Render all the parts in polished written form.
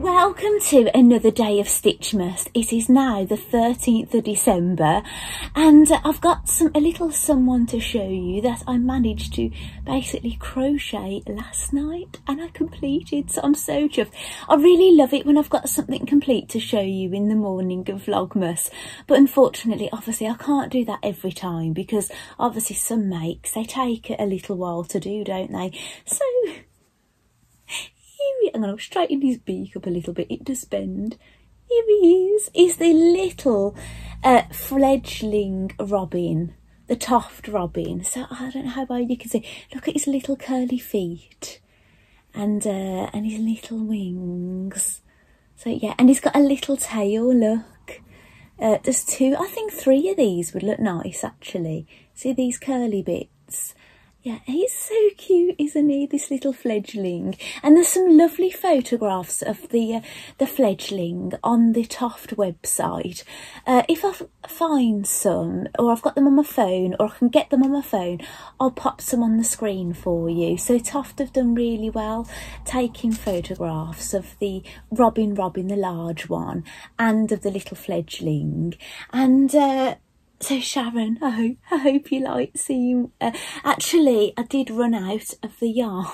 Welcome to another day of Stitchmas. It is now the 13th of December and I've got a little someone to show you that I managed to basically crochet last night and I completed, so I'm so chuffed. I really love it when I've got something complete to show you in the morning of Vlogmas, but unfortunately obviously I can't do that every time because obviously some makes, they take a little while to do, don't they? So I'm going to straighten his beak up a little bit. It does bend. Here he is. He's the little fledgling robin, the tuft robin. So I don't know how well you can see. Look at his little curly feet and his little wings. So yeah, and he's got a little tail. Look, there's two, I think three of these would look nice actually. See these curly bits. Yeah, he's so cute, isn't he, this little fledgling? And there's some lovely photographs of the fledgling on the Toft website. If I find some, or I've got them on my phone, or I can get them on my phone, I'll pop some on the screen for you. So Toft have done really well taking photographs of the Robin, the large one, and of the little fledgling. And so Sharon, I hope you like seeing. Actually, I did run out of the yarn,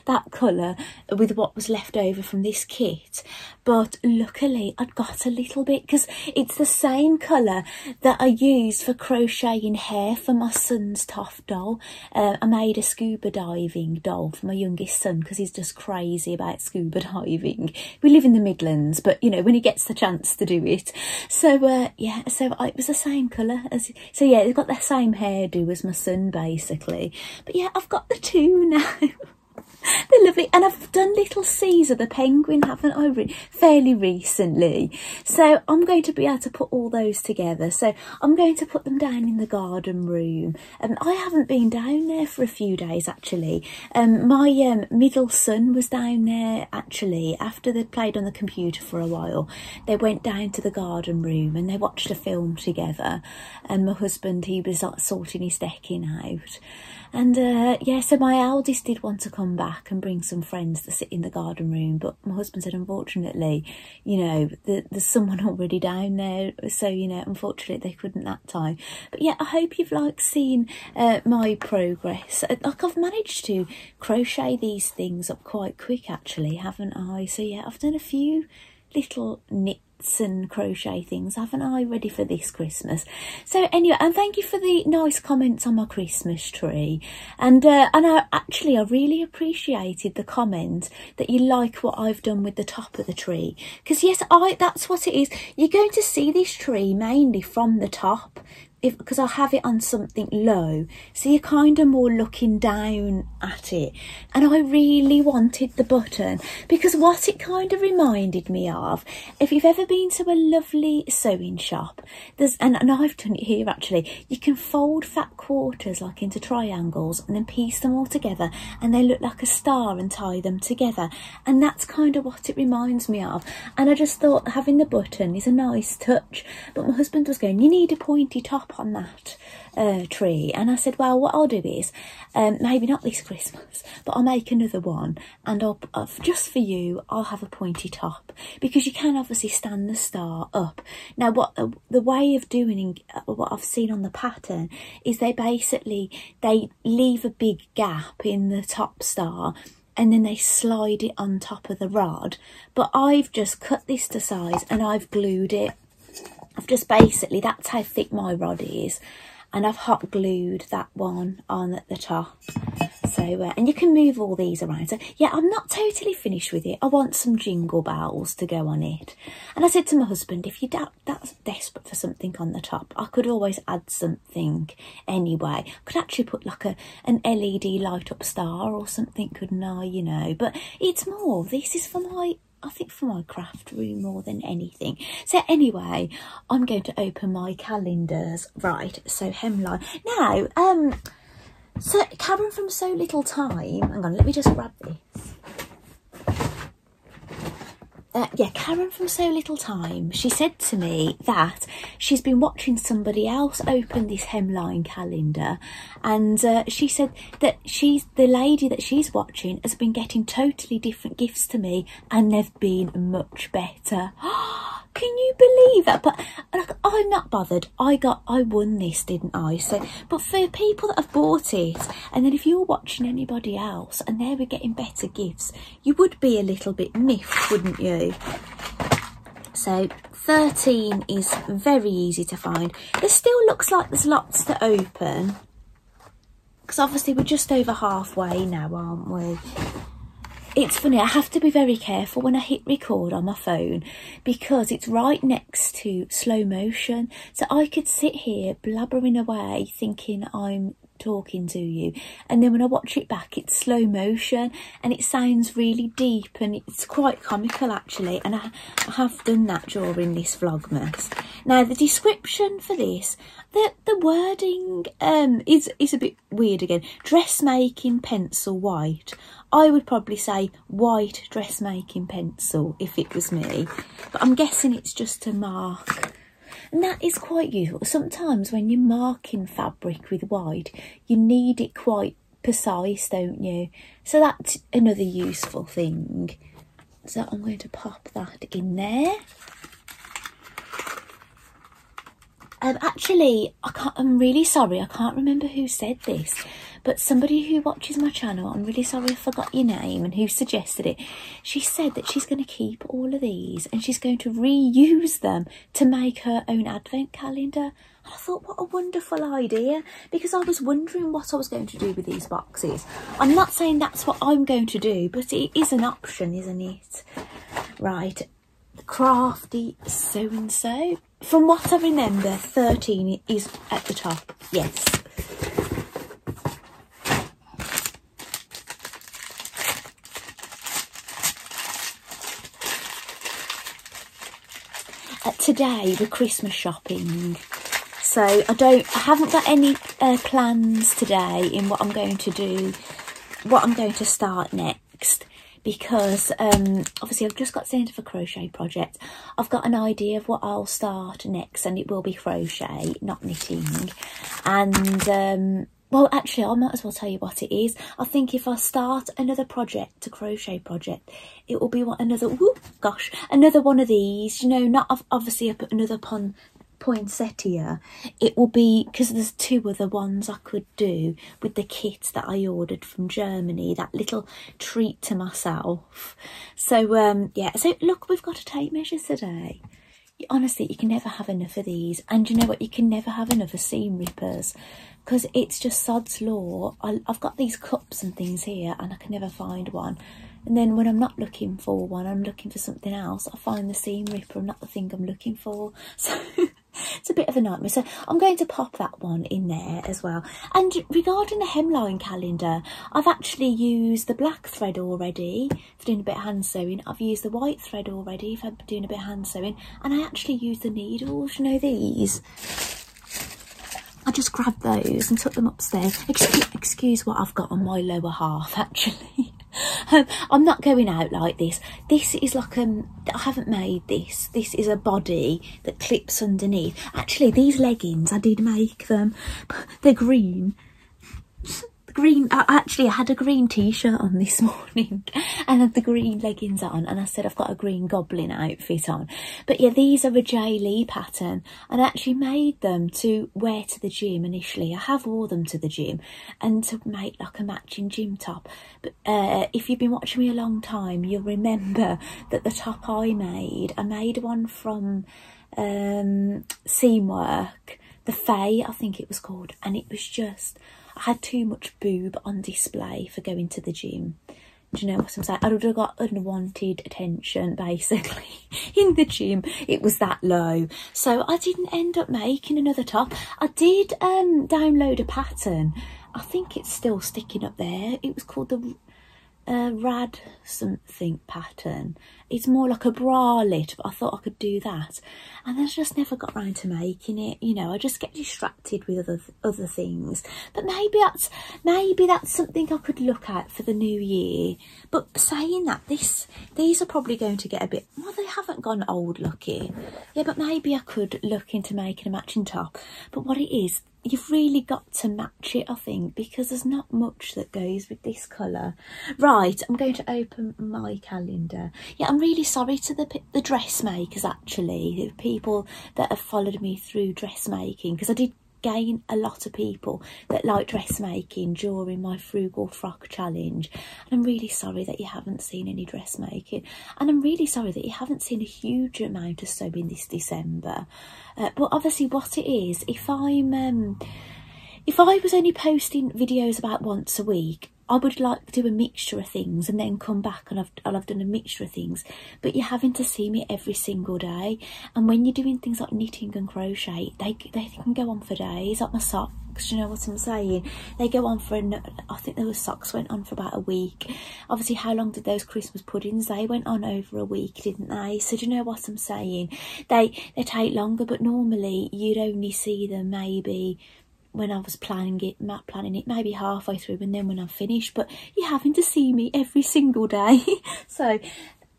that colour, with what was left over from this kit, but luckily I'd got a little bit because it's the same colour that I used for crocheting hair for my son's Toft doll. I made a scuba diving doll for my youngest son because he's just crazy about scuba diving. We live in the Midlands, but you know, when he gets the chance to do it. So yeah, so it was the same colour as, so yeah, it's got the same hairdo as my son basically. But yeah, I've got the two now. They're lovely, and I've done little Caesar the penguin, haven't I, fairly recently, so I'm going to be able to put all those together. So I'm going to put them down in the garden room, and I haven't been down there for a few days actually. My middle son was down there actually after they'd played on the computer for a while. They went down to the garden room and they watched a film together, and my husband, he was like sorting his decking out. And yeah, so my eldest did want to come back and bring some friends to sit in the garden room, but my husband said, unfortunately, you know, there's someone already down there, so, you know, unfortunately they couldn't that time. But yeah, I hope you've liked seeing my progress. Like, I've managed to crochet these things up quite quick actually, haven't I? So yeah, I've done a few little knits and crochet things, haven't I, ready for this Christmas. So anyway, and thank you for the nice comments on my Christmas tree, and I really appreciated the comment that you like what I've done with the top of the tree, because yes, that's what it is. You're going to see this tree mainly from the top, because I have it on something low, so you're kind of more looking down at it. And I really wanted the button because what it kind of reminded me of, if you've ever been to a lovely sewing shop, there's, and I've done it here actually, you can fold fat quarters like into triangles and then piece them all together and they look like a star and tie them together, and that's kind of what it reminds me of. And I just thought having the button is a nice touch, but my husband was going, you need a pointy top on that tree, and I said, well, what I'll do is maybe not this Christmas, but I'll make another one, and I'll just for you I'll have a pointy top, because you can obviously stand the star up. Now what the way of doing what I've seen on the pattern is they leave a big gap in the top star and then they slide it on top of the rod, but I've just cut this to size and I've glued it. I've just basically, that's how thick my rod is, and I've hot glued that one on at the top. So and you can move all these around. So yeah, I'm not totally finished with it. I want some jingle bells to go on it, and I said to my husband, if you're that's desperate for something on the top, I could always add something anyway. I could actually put like an LED light up star or something, couldn't I, you know? But it's more, this is for my, I think for my craft room more than anything. So anyway, I'm going to open my calendars. Right, so hemline. Now, so Karen from So Little Time, hang on, let me just grab this. yeah, Karen from So Little Time, she said to me that she's been watching somebody else open this hemline calendar, and she said that the lady that she's watching has been getting totally different gifts to me, and they've been much better. Can you believe that? But like, I'm not bothered. I won this, didn't I? So, but for people that have bought it, and then if you're watching anybody else and they were getting better gifts, you would be a little bit miffed, wouldn't you? So 13 is very easy to find. There still looks like there's lots to open, because obviously we're just over halfway now, aren't we? It's funny, I have to be very careful when I hit record on my phone, because it's right next to slow motion. So I could sit here blabbering away thinking I'm talking to you, and then when I watch it back it's slow motion and it sounds really deep, and it's quite comical actually, and I have done that during this Vlogmas. Now the description for this, the wording is a bit weird again. Dressmaking pencil white. I would probably say white dressmaking pencil if it was me, but I'm guessing it's just to mark. And that is quite useful. Sometimes when you're marking fabric with white, you need it quite precise, don't you? So that's another useful thing. So I'm going to pop that in there. Actually, I'm really sorry, I can't remember who said this, but somebody who watches my channel, I'm really sorry I forgot your name and who suggested it. She said that she's going to keep all of these and she's going to reuse them to make her own advent calendar. I thought, what a wonderful idea, because I was wondering what I was going to do with these boxes. I'm not saying that's what I'm going to do, but it is an option, isn't it? Right, crafty so-and-so. From what I remember, 13 is at the top, yes. Today we're Christmas shopping, so I haven't got any plans today in what I'm going to do, what I'm going to start next, because obviously I've just got sent off a crochet project. I've got an idea of what I'll start next, and it will be crochet, not knitting. And well, actually I might as well tell you what it is. I think if I start another project, a crochet project, it will be another one of these, you know, not obviously I put another poinsettia. It will be, because there's two other ones I could do with the kit that I ordered from Germany, that little treat to myself. So yeah, so look, we've got to tape measures today. Honestly, you can never have enough of these, and you know what, you can never have enough of seam rippers, because it's just sod's law. I've got these cups and things here and I can never find one, and then when I'm not looking for one, I'm looking for something else, I find the seam ripper and not the thing I'm looking for. So it's a bit of a nightmare. So I'm going to pop that one in there as well. And regarding the hemline calendar, I've actually used the black thread already for doing a bit of hand sewing. I've used the white thread already for doing a bit of hand sewing, and I actually used the needles, you know, these. I just grabbed those and took them upstairs. Excuse what I've got on my lower half, actually. I'm not going out like this. This is like I haven't made this. This is a body that clips underneath. Actually, these leggings, I did make them. They're green. I had a green t-shirt on this morning and had the green leggings on, and I said I've got a green goblin outfit on. But yeah, these are a J. Lee pattern, and I actually made them to wear to the gym initially. I have wore them to the gym and to make like a matching gym top. But if you've been watching me a long time, you'll remember that the top I made one from Seamwork, the Faye I think it was called, and it was just, I had too much boob on display for going to the gym. Do you know what I'm saying? I would have got unwanted attention, basically, in the gym. It was that low. So I didn't end up making another top. I did download a pattern. I think it's still sticking up there. It was called rad something pattern. It's more like a bralette, but I thought I could do that, and I just never got round to making it. You know, I just get distracted with other things. But maybe that's something I could look at for the new year. But saying that, these are probably going to get a bit, well, they haven't gone old looking. Yeah, but maybe I could look into making a matching top. But what it is, you've really got to match it, I think, because there's not much that goes with this colour. Right, I'm going to open my calendar. Yeah, I'm really sorry to the dressmakers, actually, the people that have followed me through dressmaking, because I did gain a lot of people that like dressmaking during my frugal frock challenge, and I'm really sorry that you haven't seen any dressmaking, and I'm really sorry that you haven't seen a huge amount of sewing this December. But obviously what it is, if I was only posting videos about once a week, I would like to do a mixture of things and then come back and I'll have done a mixture of things. But you're having to see me every single day, and when you're doing things like knitting and crochet, they can go on for days. Like my socks, you know what I'm saying? They go on for, I think those socks went on for about a week. Obviously, how long did those Christmas puddings? They went on over a week, didn't they? So do you know what I'm saying? They take longer, but normally you'd only see them maybe when I was planning it maybe halfway through, and then when I'm finished. But you're having to see me every single day. So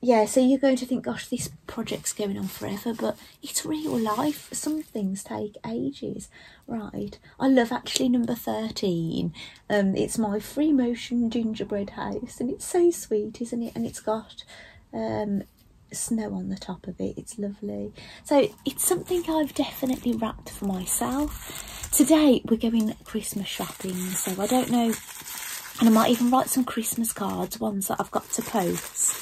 yeah, so you're going to think, gosh, this project's going on forever, but it's real life. Some things take ages. Right, I love actually number 13. It's my free motion gingerbread house, and it's so sweet, isn't it? And it's got snow on the top of it. It's lovely. So it's something I've definitely wrapped for myself. Today we're going Christmas shopping, so I don't know, and I might even write some Christmas cards, ones that I've got to post.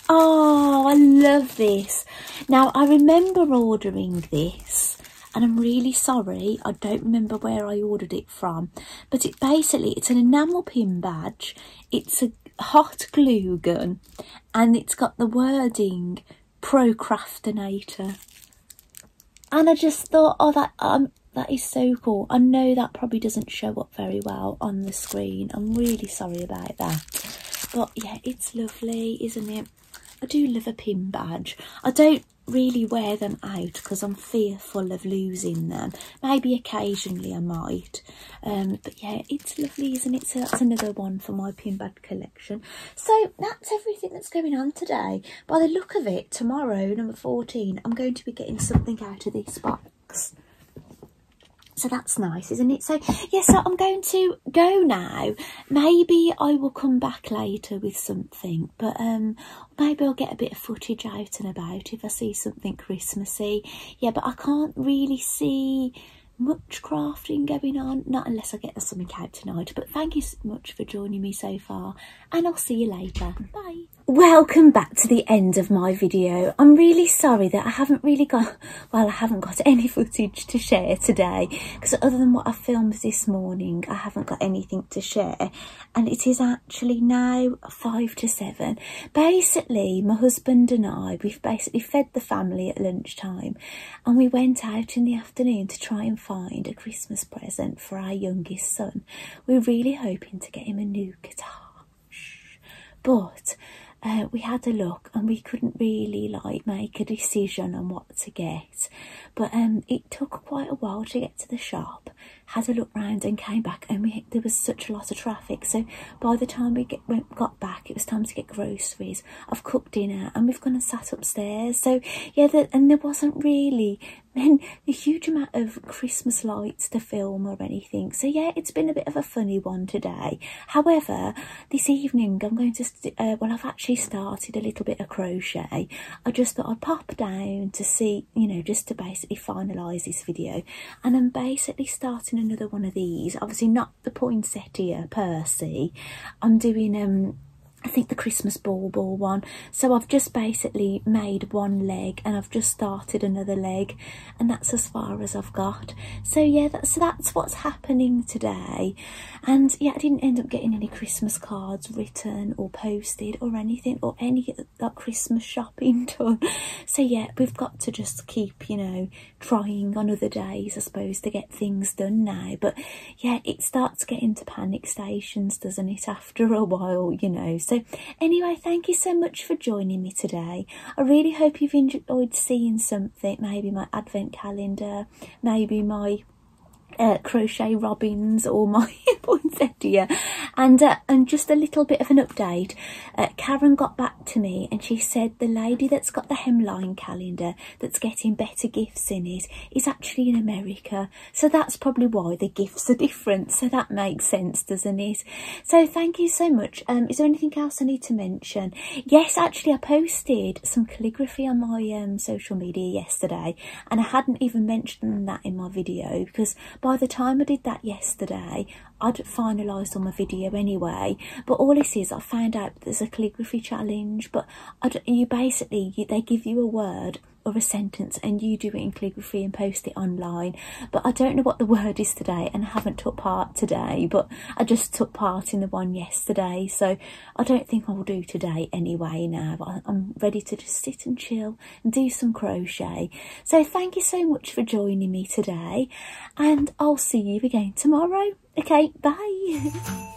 Oh, I love this. Now, I remember ordering this, and I'm really sorry, I don't remember where I ordered it from, but it's an enamel pin badge, it's a hot glue gun, and it's got the wording Procrastinator. And I just thought, oh, that is so cool. I know that probably doesn't show up very well on the screen. I'm really sorry about that. But yeah, it's lovely, isn't it? I do love a pin badge. I don't really wear them out because I'm fearful of losing them. Maybe occasionally I might. But yeah, it's lovely, isn't it? So that's another one for my pin badge collection. So that's everything that's going on today. By the look of it, tomorrow, number 14, I'm going to be getting something out of this box. So that's nice, isn't it? So, yeah, so I'm going to go now. Maybe I will come back later with something, but maybe I'll get a bit of footage out and about if I see something Christmassy. Yeah, but I can't really see much crafting going on, not unless I get something out tonight. But thank you so much for joining me so far, and I'll see you later. Bye. Welcome back to the end of my video. I'm really sorry that I haven't got any footage to share today, because other than what I filmed this morning, I haven't got anything to share. And it is actually now 5 to 7. Basically, my husband and I, we've basically fed the family at lunchtime, and we went out in the afternoon to try and find a Christmas present for our youngest son. We're really hoping to get him a new guitar, but we had a look and we couldn't really make a decision on what to get. But it took quite a while to get to the shop, had a look round and came back, and there was such a lot of traffic. So by the time we got back, it was time to get groceries. I've cooked dinner and we've gone and sat upstairs. So yeah, and there wasn't really a huge amount of Christmas lights to film or anything. So yeah, it's been a bit of a funny one today. However, this evening I'm going to, I've actually started a little bit of crochet. I just thought I'd pop down to see, you know, just to basically finalise this video. And I'm basically starting another one of these. Obviously not the poinsettia per se. I'm doing I think the Christmas ball one. So I've just basically made one leg and I've just started another leg, and that's as far as I've got. So yeah, that's what's happening today. And yeah, I didn't end up getting any Christmas cards written or posted or anything, or any like Christmas shopping done. So yeah, we've got to just keep, you know, trying on other days, I suppose, to get things done now. But yeah, it starts getting to panic stations, doesn't it, after a while, you know. So anyway, thank you so much for joining me today. I really hope you've enjoyed seeing something, maybe my advent calendar, maybe my crochet robins, or my poinsettia, and just a little bit of an update. Karen got back to me and she said the lady that's got the hemline calendar that's getting better gifts in it is actually in America, so that's probably why the gifts are different. So that makes sense, doesn't it? So thank you so much. Is there anything else I need to mention? Yes, actually I posted some calligraphy on my social media yesterday, and I hadn't even mentioned that in my video, because by the time I did that yesterday, I'd finalised on my video anyway. But all this is, I found out there's a calligraphy challenge, but they give you a word or a sentence and you do it in calligraphy and post it online. But I don't know what the word is today, and I haven't took part today, but I just took part in the one yesterday, so I don't think I'll do today anyway now. But I'm ready to just sit and chill and do some crochet. So thank you so much for joining me today, and I'll see you again tomorrow. Okay, bye.